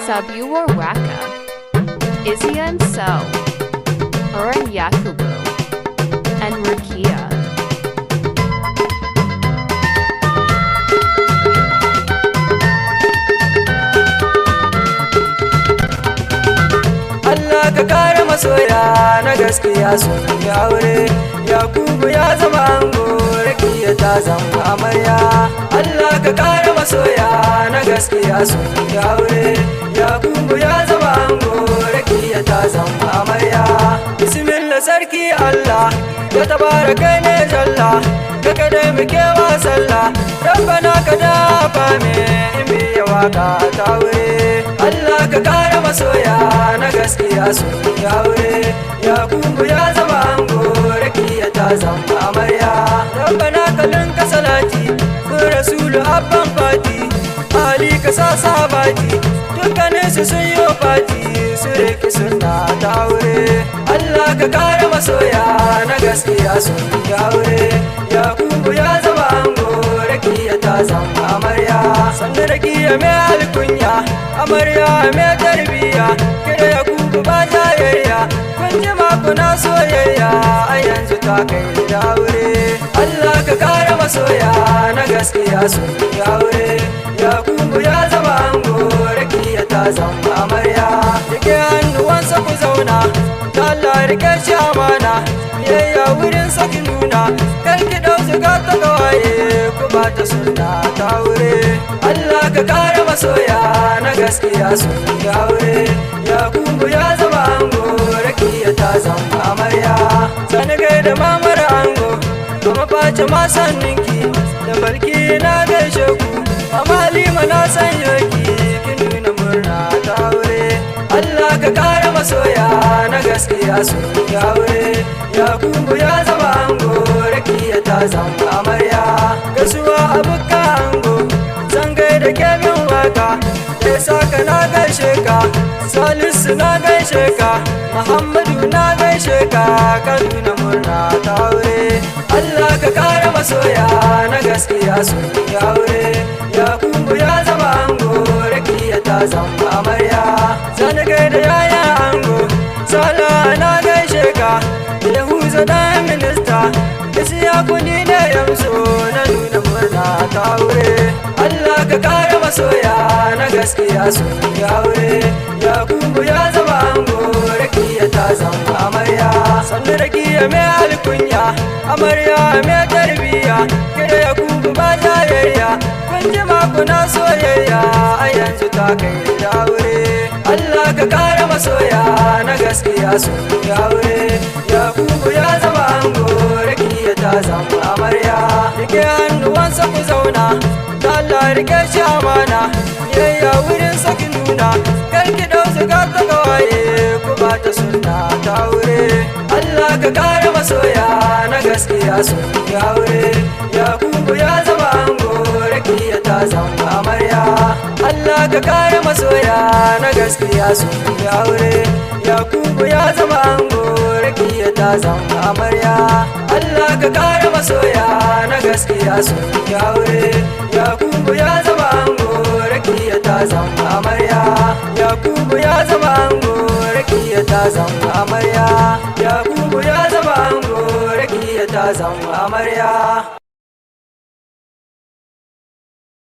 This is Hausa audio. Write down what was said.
Sabuwar Waka, Izzy and So, Oren Yakubu, and Rukia. Allah ka kare masoya na gaskiya sun yi aure. Yakubu ya zama ango, Rakiya ta zama amarya. Allah ka kare masoya na gaskiya sun yi aure. Yakubu ya zama ango, Rakiya ta zama amarya. Bismillah sarki Allah, ya tabaraka ne jalla, ka kadai muke wa sallah. Rabbana ka dafa me in biya waka ta aure. Allah ka kare masoya na gaskiya sun yi aure. Yakubu ya zama ango, Rakiya ta zama amarya. Rabbana ka linka salati, kun rasulu abban fati, Ali ka sa sabati, dukkanin su sun yi fati, su riki suna ta aure. Allah ka kare masoya na gaskiya sun yi aure. Yakubu ya zama ango, Rakiya ta zama amarya. Sannu Rakiya mai alkunya, amarya mai tarbiya, kira Yakubu ba jayayya, kun ji kuna soyayya, a yanzu ta kai da aure. Allah ka kare masoya na gaskiya sun yi aure. Yakubu ya zama ango, Rakiya ta zama amarya. Rike hannuwansa ku zauna, ta Allah rike shi amana, biyayya wurin saki nuna, kar ki dau zuga ta gawaye, ku ba ta sunna ta aure. Allah ka kare masoya na gaskiya sun yi aure. Yakubu ya zama ango, Rakiya ta zama amarya. Sani gaida mamar ango, kuma face ma sanninki, da balki na gaishe ku, amma Halima na san yoki, kin nuna murna ta aure. Allah ka kare masoya na gaskiya sun yi aure. Yakubu ya zama ango, Rakiya ta zama amarya. Gasuwa abuka ango, zan gaida kemin waka, ya saka na gaishe ka, Salisu na gaishe ka, Muhammadu na gaishe ka, ka nuna murna ta aure. Allah ka kare masoya na gaskiya sun yi aure. Yakubu ya zama ango, Rakiya ta zama amarya. Zan gaida yaya ango, Sala na gaishe ka, Yahuza dan minista, Isiyaku ni ne yamso, na nuna murna ta aure. Allah ka kare masoya na gaskiya sun yi aure. Yakubu ya zama ango, Rakiya ta zama amarya. Sannu Rakiya mai alkunya, amarya mai tarbiya, kira Yakubu ba jayayya, kun ji kuna soyayya, a yanzu ta kai da aure. Allah ka kare masoya na gaskiya sun yi aure. Yakubu ya zama ango, Rakiya ta zama amarya. Rike hannuwansa ku zauna, ta Allah rike shi amana, biyayya wurin saki nuna, kar ki dau zuga ta gawaye, ku ba ta sunna ta aure. Allah ka kare masoya na gaskiya sun yi aure. Yakubu ya zama ango, Rakiya ta zama amarya. Allah ka kare masoya na gaskiya sun yi aure. Yakubu ya zama ango, Rakiya ta zama amarya. Allah ka kare masoya na gaskiya sun yi aure. Yakubu ya zama ango, Rakiya ta zama amarya. Yakubu ya zama ango, Rakiya ta zama amarya. Yakubu ya zama ango, Rakiya ta zama amarya.